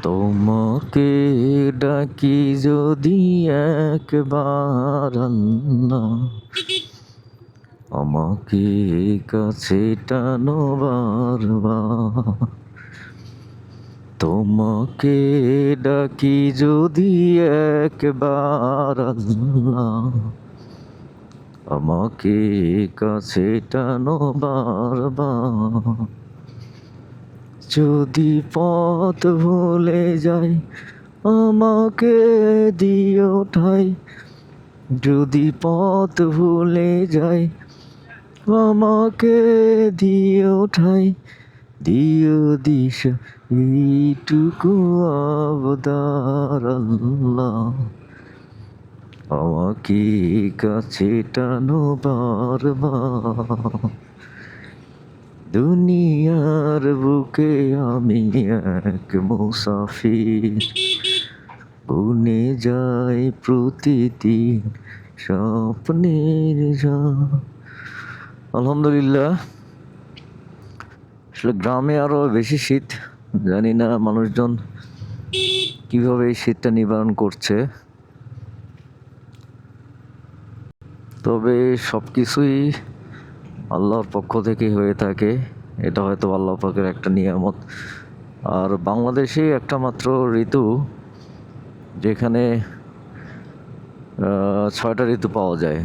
তোমাকে ডাকি যদি একবার আল্লাহ, আমাকে কাছে টানো বারবার। তোমাকে ডাকি যদি একবার আল্লাহ, আমাকে কাছে টানো বারবার। যদি পথ ভুলে যাই আমাকে দিও ঠাই, যদি পথ ভুলে যাই আমাকে দিও ঠাই। দিও দিশা এইটুকু আবদার আল্লাহ, আমাকে কাছে টানো বারবার। দুনিয়ার বুকে আমি এক মুসাফির, বনে যাই প্রতিদিন স্বপ্নের আলহামদুলিল্লাহ। আসলে গ্রামে আরো বেশি শীত, জানি না মানুষজন কিভাবে এই শীতটা নিবারণ করছে। তবে সবকিছুই আল্লাহর পক্ষ থেকে হয়ে থাকে, এটা হয়তো আল্লাহ পাকের একটা নিয়ামত। আর বাংলাদেশে একটা মাত্র ঋতু যেখানে 6টা ঋতু পাওয়া যায়।